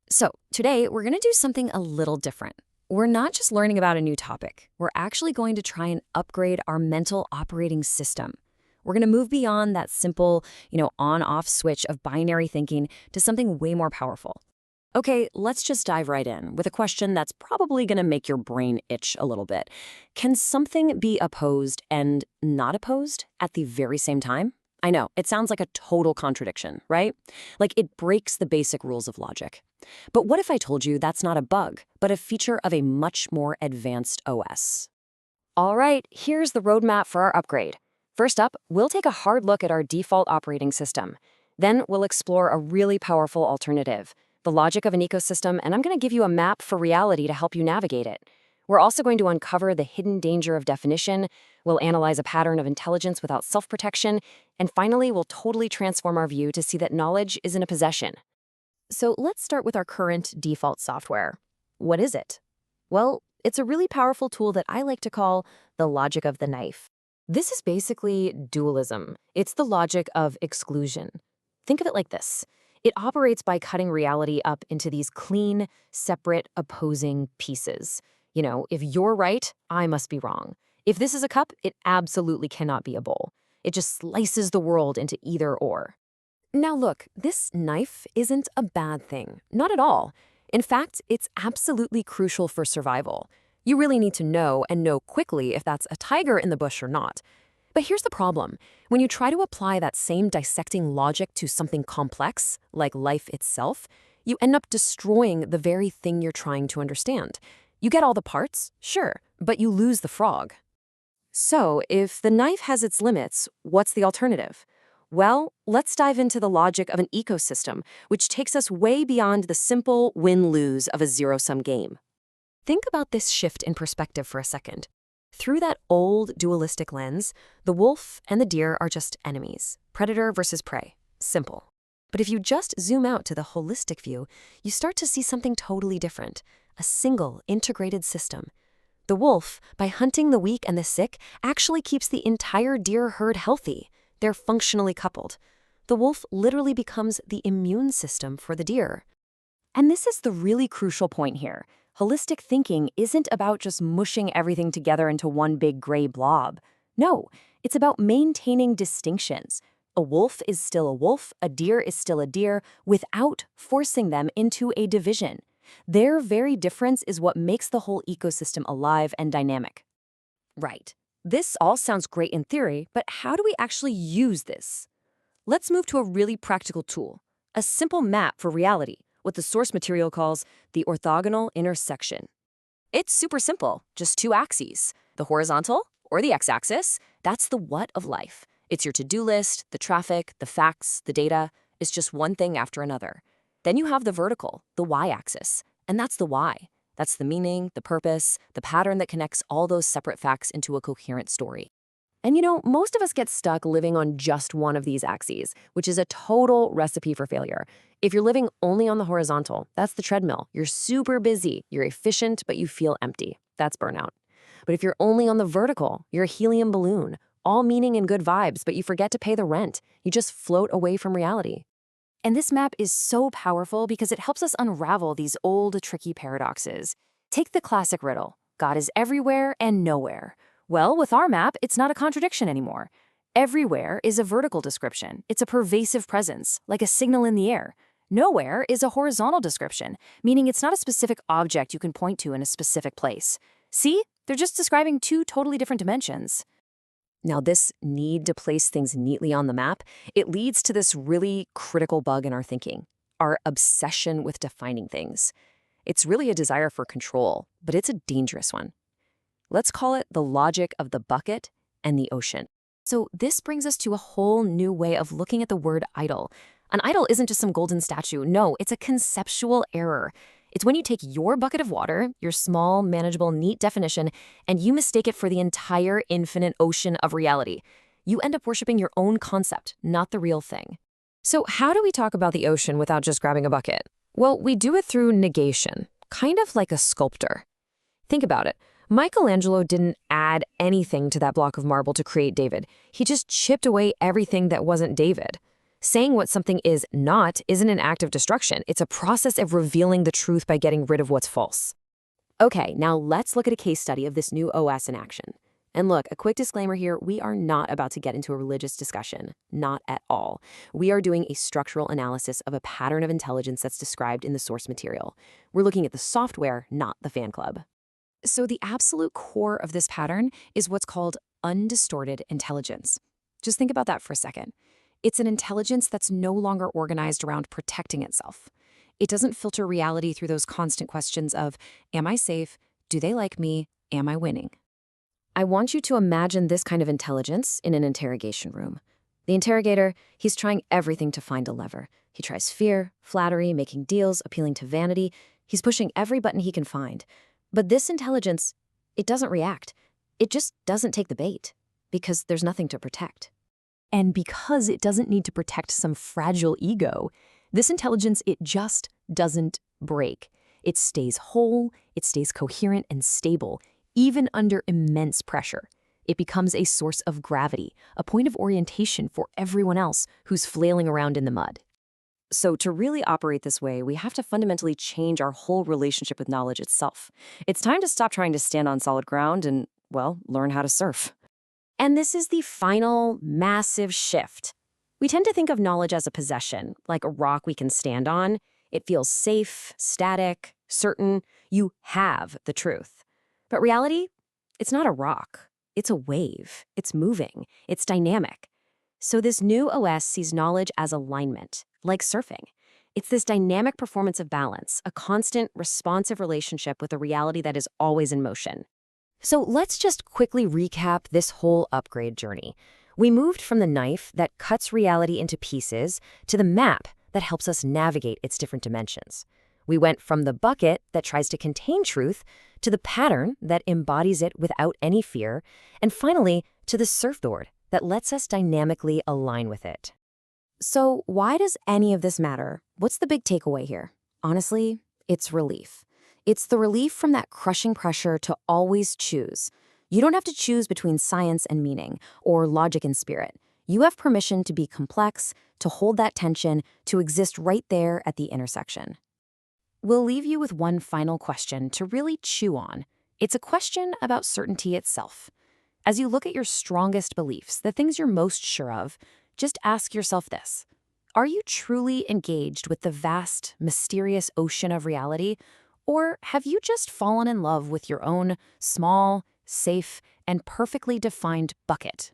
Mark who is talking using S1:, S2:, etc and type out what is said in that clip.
S1: So, today we're going to do something a little different. We're not just learning about a new topic. We're actually going to try and upgrade our mental operating system. We're going to move beyond that simple, on-off switch of binary thinking to something way more powerful. Okay, let's just dive right in with a question that's probably going to make your brain itch a little bit. Can something be opposed and not opposed at the very same time? I know, it sounds like a total contradiction, right? Like it breaks the basic rules of logic. But what if I told you that's not a bug, but a feature of a much more advanced OS? All right, here's the roadmap for our upgrade. First up, we'll take a hard look at our default operating system. Then we'll explore a really powerful alternative, the logic of an ecosystem, and I'm going to give you a map for reality to help you navigate it. We're also going to uncover the hidden danger of definition, we'll analyze a pattern of intelligence without self-protection, and finally, we'll totally transform our view to see that knowledge isn't a possession. So let's start with our current default software. What is it? Well, it's a really powerful tool that I like to call the logic of the knife. This is basically dualism. It's the logic of exclusion. Think of it like this. It operates by cutting reality up into these clean, separate, opposing pieces. If you're right, I must be wrong. If this is a cup, it absolutely cannot be a bowl. It just slices the world into either or. Now look, this knife isn't a bad thing. Not at all. In fact, it's absolutely crucial for survival. You really need to know and know quickly if that's a tiger in the bush or not. But here's the problem. When you try to apply that same dissecting logic to something complex, like life itself, you end up destroying the very thing you're trying to understand. You get all the parts, sure, but you lose the frog. So, if the knife has its limits, what's the alternative? Well, let's dive into the logic of an ecosystem, which takes us way beyond the simple win-lose of a zero-sum game. Think about this shift in perspective for a second. Through that old dualistic lens, the wolf and the deer are just enemies, predator versus prey, simple. But if you just zoom out to the holistic view, you start to see something totally different, a single, integrated system. The wolf, by hunting the weak and the sick, actually keeps the entire deer herd healthy. They're functionally coupled. The wolf literally becomes the immune system for the deer. And this is the really crucial point here. Holistic thinking isn't about just mushing everything together into one big gray blob. No, it's about maintaining distinctions. A wolf is still a wolf, a deer is still a deer, without forcing them into a division. Their very difference is what makes the whole ecosystem alive and dynamic. Right. This all sounds great in theory, but how do we actually use this? Let's move to a really practical tool, a simple map for reality, what the source material calls the orthogonal intersection. It's super simple, just two axes, the horizontal or the x-axis. That's the what of life. It's your to-do list, the traffic, the facts, the data. It's just one thing after another. Then you have the vertical, the y-axis, and that's the why. That's the meaning, the purpose, the pattern that connects all those separate facts into a coherent story. And most of us get stuck living on just one of these axes, which is a total recipe for failure. If you're living only on the horizontal, that's the treadmill. You're super busy, you're efficient, but you feel empty. That's burnout. But if you're only on the vertical, you're a helium balloon, all meaning and good vibes, but you forget to pay the rent. You just float away from reality. And this map is so powerful because it helps us unravel these old, tricky paradoxes. Take the classic riddle, God is everywhere and nowhere. Well, with our map, it's not a contradiction anymore. Everywhere is a vertical description. It's a pervasive presence, like a signal in the air. Nowhere is a horizontal description, meaning it's not a specific object you can point to in a specific place. See? They're just describing two totally different dimensions. Now, this need to place things neatly on the map, it leads to this really critical bug in our thinking, our obsession with defining things. It's really a desire for control, but it's a dangerous one. Let's call it the logic of the bucket and the ocean. So this brings us to a whole new way of looking at the word idol. An idol isn't just some golden statue. No, it's a conceptual error. It's when you take your bucket of water, your small, manageable, neat definition, and you mistake it for the entire infinite ocean of reality. You end up worshiping your own concept, not the real thing. So how do we talk about the ocean without just grabbing a bucket? Well, we do it through negation, kind of like a sculptor. Think about it. Michelangelo didn't add anything to that block of marble to create David. He just chipped away everything that wasn't David. Saying what something is not isn't an act of destruction. It's a process of revealing the truth by getting rid of what's false. Okay, now let's look at a case study of this new OS in action. And look, a quick disclaimer here, we are not about to get into a religious discussion. Not at all. We are doing a structural analysis of a pattern of intelligence that's described in the source material. We're looking at the software, not the fan club. So the absolute core of this pattern is what's called undistorted intelligence. Just think about that for a second. It's an intelligence that's no longer organized around protecting itself. It doesn't filter reality through those constant questions of, am I safe? Do they like me? Am I winning? I want you to imagine this kind of intelligence in an interrogation room. The interrogator, he's trying everything to find a lever. He tries fear, flattery, making deals, appealing to vanity. He's pushing every button he can find. But this intelligence, it doesn't react. It just doesn't take the bait, because there's nothing to protect. And because it doesn't need to protect some fragile ego, this intelligence, it just doesn't break. It stays whole, it stays coherent and stable, even under immense pressure. It becomes a source of gravity, a point of orientation for everyone else who's flailing around in the mud. So to really operate this way, we have to fundamentally change our whole relationship with knowledge itself. It's time to stop trying to stand on solid ground and, well, learn how to surf. And this is the final massive shift. We tend to think of knowledge as a possession, like a rock we can stand on. It feels safe, static, certain. You have the truth. But reality, it's not a rock. It's a wave. It's moving. It's dynamic. So this new OS sees knowledge as alignment, like surfing. It's this dynamic performance of balance, a constant, responsive relationship with a reality that is always in motion. So let's just quickly recap this whole upgrade journey. We moved from the knife that cuts reality into pieces to the map that helps us navigate its different dimensions. We went from the bucket that tries to contain truth to the pattern that embodies it without any fear, and finally to the surfboard that lets us dynamically align with it. So why does any of this matter? What's the big takeaway here? Honestly, it's relief. It's the relief from that crushing pressure to always choose. You don't have to choose between science and meaning, or logic and spirit. You have permission to be complex, to hold that tension, to exist right there at the intersection. We'll leave you with one final question to really chew on. It's a question about certainty itself. As you look at your strongest beliefs, the things you're most sure of, just ask yourself this. Are you truly engaged with the vast, mysterious ocean of reality? Or have you just fallen in love with your own small, safe, and perfectly defined bucket?